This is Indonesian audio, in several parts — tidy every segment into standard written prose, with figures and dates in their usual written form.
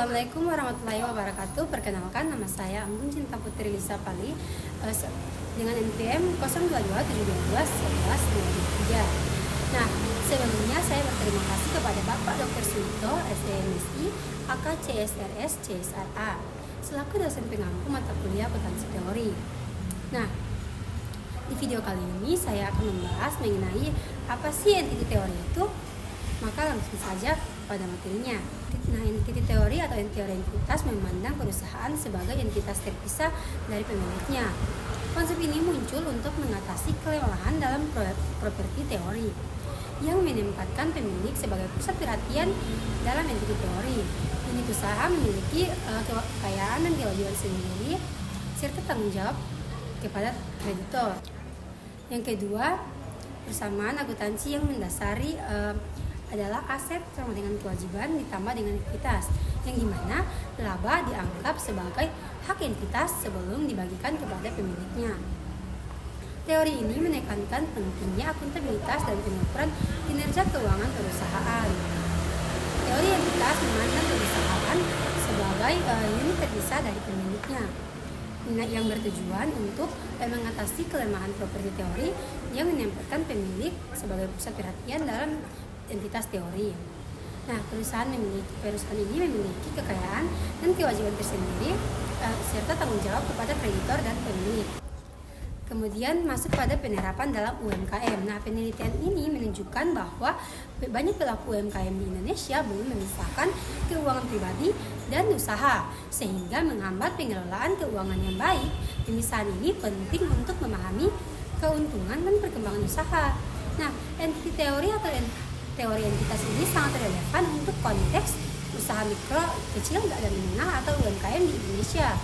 Assalamualaikum warahmatullahi wabarakatuh. Perkenalkan, nama saya Anggun Cinta Putri Lisa Pali dengan NPM 0272221123. Nah, sebelumnya saya berterima kasih kepada Bapak Dr. Suito, SDMSI, AK CSRS, CSRA, selaku dosen pengampu mata kuliah akuntansi teori. Nah, di video kali ini saya akan membahas mengenai apa sih entity teori itu. Maka langsung saja pada materinya. Nah, entity teori atau teori entitas memandang perusahaan sebagai entitas terpisah dari pemiliknya. Konsep ini muncul untuk mengatasi kelemahan dalam properti teori yang menempatkan pemilik sebagai pusat perhatian dalam entity teori. Unit usaha memiliki kekayaan dan kewajiban sendiri serta tanggung jawab kepada kreditor. Yang kedua, persamaan akuntansi yang mendasari adalah aset sama dengan kewajiban ditambah dengan ekuitas, yang dimana laba dianggap sebagai hak entitas sebelum dibagikan kepada pemiliknya. Teori ini menekankan pentingnya akuntabilitas dan pengukuran kinerja keuangan perusahaan. Teori entitas memandang perusahaan sebagai unit terpisah dari pemiliknya, yang bertujuan untuk mengatasi kelemahan properti teori yang menempatkan pemilik sebagai pusat perhatian dalam entitas teori. Nah, perusahaan ini memiliki kekayaan dan kewajiban tersendiri serta tanggung jawab kepada kreditor dan pemilik. Kemudian masuk pada penerapan dalam UMKM. Nah, penelitian ini menunjukkan bahwa banyak pelaku UMKM di Indonesia belum memisahkan keuangan pribadi dan usaha, sehingga menghambat pengelolaan keuangan yang baik. Pemisahan ini penting untuk memahami keuntungan dan perkembangan usaha. Nah, entity teori atau teori entitas ini sangat relevan untuk konteks usaha mikro, kecil, dan menengah atau UMKM di Indonesia.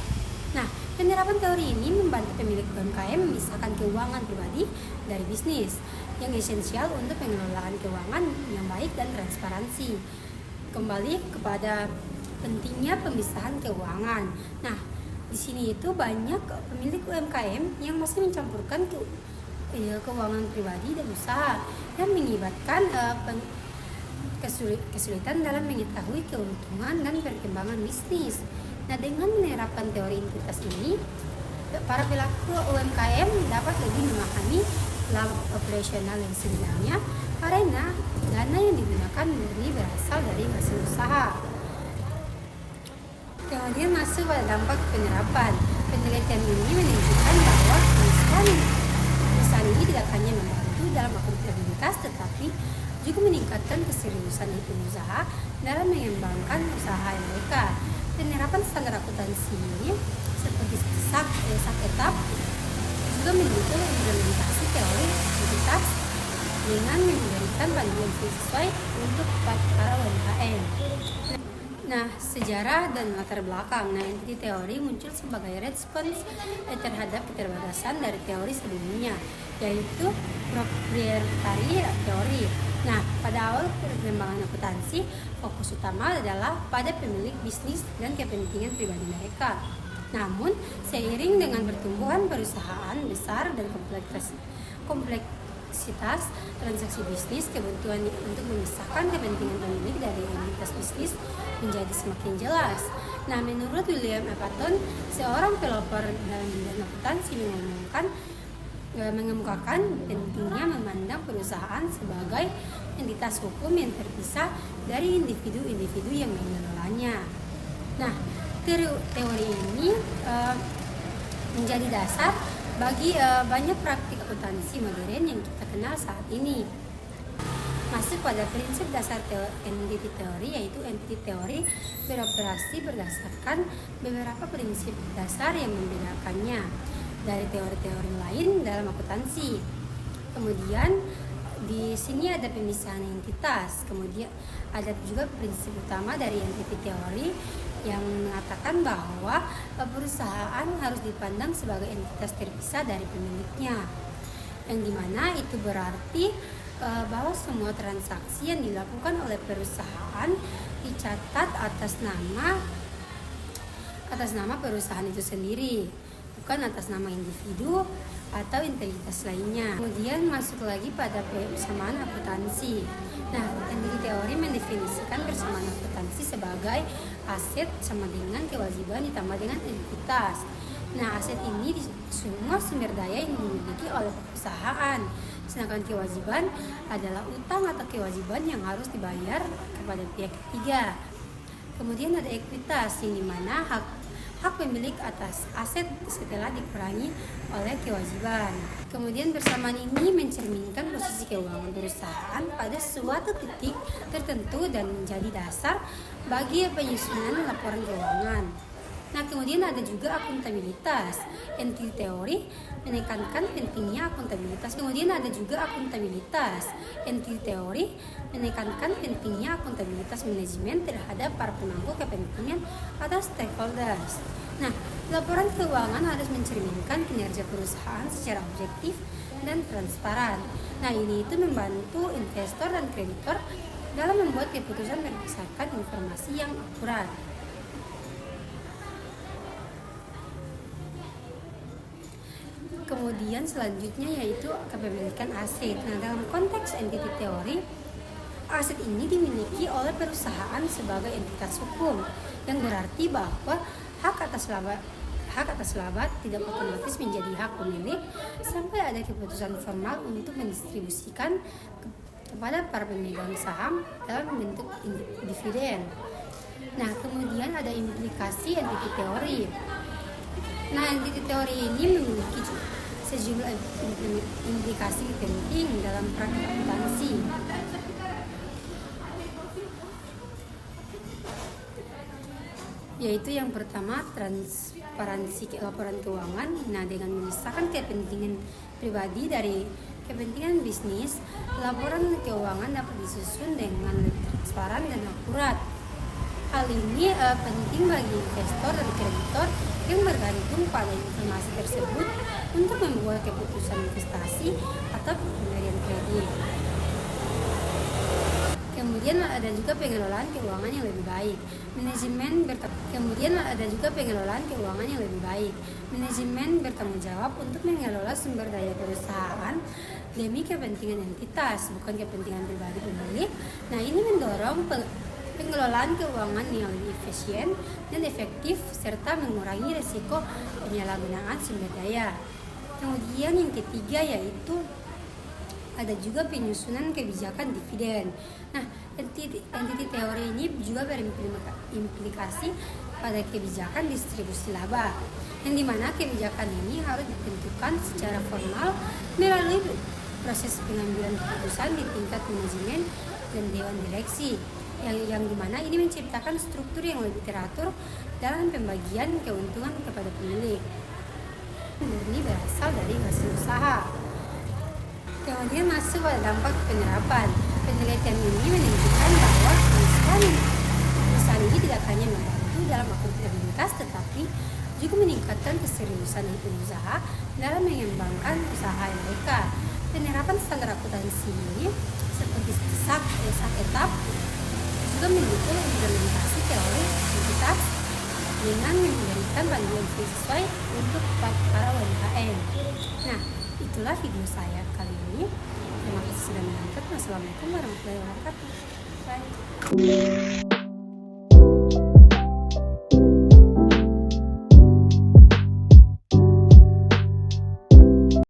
Nah, penerapan teori ini membantu pemilik UMKM memisahkan keuangan pribadi dari bisnis, yang esensial untuk pengelolaan keuangan yang baik dan transparansi. Kembali kepada pentingnya pemisahan keuangan. Nah, di sini itu banyak pemilik UMKM yang masih mencampurkan keuangan pribadi dan usaha yang mengakibatkan kesulitan dalam mengetahui keuntungan dan perkembangan bisnis. Nah, dengan menerapkan teori entitas ini, para pelaku UMKM dapat lebih memahami laba operasional yang sebenarnya karena dana yang digunakan murni berasal dari hasil usaha. Kemudian masuk pada dampak penerapan. Penelitian ini menunjukkan bahwa perusahaan ini tidak hanya membantu dalam akuntabilitas, tetapi juga meningkatkan keseriusan pengusaha dalam mengembangkan usaha mereka. Penerapan standar akuntansi ini seperti sak etap juga mendukung implementasi teori entitas dengan memberikan panduan sesuai untuk para UMKM. Nah, sejarah dan latar belakang. Nah, entity teori muncul sebagai respons terhadap keterbatasan dari teori sebelumnya, yaitu proprietary teori. Nah, pada awal perkembangan akuntansi, fokus utama adalah pada pemilik bisnis dan kepentingan pribadi mereka. Namun, seiring dengan pertumbuhan perusahaan besar dan kompleksitas transaksi bisnis, kebutuhan untuk memisahkan kepentingan pemilik dari entitas bisnis menjadi semakin jelas. Nah, menurut William Patton, seorang pelopor dalam bidang akuntansi mengemukakan pentingnya memandang perusahaan sebagai entitas hukum yang terpisah dari individu-individu yang mengelolanya. Nah, teori ini menjadi dasar bagi banyak praktik akuntansi modern yang kita kenal saat ini. Masuk pada prinsip dasar entity teori, yaitu entity teori beroperasi berdasarkan beberapa prinsip dasar yang membedakannya dari teori-teori lain dalam akuntansi. Kemudian di sini ada pemisahan entitas. Kemudian ada juga prinsip utama dari entity teori yang mengatakan bahwa perusahaan harus dipandang sebagai entitas terpisah dari pemiliknya, yang dimana itu berarti bahwa semua transaksi yang dilakukan oleh perusahaan dicatat atas nama perusahaan itu sendiri, bukan atas nama individu atau entitas lainnya. Kemudian masuk lagi pada persamaan akuntansi. Nah, entity teori mendefinisikan persamaan akuntansi sebagai aset sama dengan kewajiban ditambah dengan ekuitas. Nah, aset ini semua sumber daya yang dimiliki oleh perusahaan. Sedangkan kewajiban adalah utang atau kewajiban yang harus dibayar kepada pihak ketiga. Kemudian ada ekuitas, yang dimana hak pemilik atas aset setelah dikurangi oleh kewajiban. Kemudian bersamaan ini mencerminkan posisi keuangan perusahaan pada suatu titik tertentu dan menjadi dasar bagi penyusunan laporan keuangan. Nah, kemudian ada juga akuntabilitas. Entity teori menekankan pentingnya akuntabilitas. Kemudian ada juga akuntabilitas. Entity teori menekankan pentingnya akuntabilitas manajemen terhadap para pemangku kepentingan atau stakeholders. Nah, laporan keuangan harus mencerminkan kinerja perusahaan secara objektif dan transparan. Nah, ini itu membantu investor dan kreditor dalam membuat keputusan berdasarkan informasi yang akurat. Kemudian selanjutnya yaitu kepemilikan aset. Nah, dalam konteks entity teori, aset ini dimiliki oleh perusahaan sebagai entitas hukum, yang berarti bahwa hak atas laba tidak otomatis menjadi hak pemilik sampai ada keputusan formal untuk mendistribusikan kepada para pemegang saham dalam bentuk dividen. Nah, kemudian ada implikasi entity teori. Nah, entity teori ini memiliki sejumlah implikasi penting dalam praktik akuntansi. Yaitu yang pertama, transparansi laporan keuangan. Nah, dengan memisahkan kepentingan pribadi dari kepentingan bisnis, laporan keuangan dapat disusun dengan lebih transparan dan akurat. Hal ini penting bagi investor dan kreditor yang bergantung pada informasi tersebut untuk membuat keputusan investasi atau pemberian kredit. Kemudian ada juga pengelolaan keuangan yang lebih baik. Manajemen bertanggung jawab untuk mengelola sumber daya perusahaan demi kepentingan entitas, bukan kepentingan pribadi pemilik. Nah, ini mendorong pengelolaan keuangan yang lebih efisien dan efektif serta mengurangi risiko penyalahgunaan sumber daya. Kemudian yang ketiga yaitu ada juga penyusunan kebijakan dividen. Nah, entity teori ini juga berimplikasi pada kebijakan distribusi laba, yang dimana kebijakan ini harus ditentukan secara formal melalui proses pengambilan keputusan di tingkat manajemen dan dewan direksi, yang dimana ini menciptakan struktur yang lebih teratur dalam pembagian keuntungan kepada pemilik. Ini berasal dari hasil usaha. Kemudian masuk pada dampak penerapan. Penelitian ini menunjukkan bahwa perusahaan ini tidak hanya membantu dalam akuntabilitas, tetapi juga meningkatkan keseriusan pengusaha dalam mengembangkan usaha mereka. Penerapan standar akuntansi ini seperti SAK etap juga mendukung implementasi teori entitas dengan memberikan bantuan sesuai untuk para UMKM. Nah, itulah video saya kali ini. Terima kasih sudah menonton. Wassalamualaikum warahmatullahi wabarakatuh. Bye.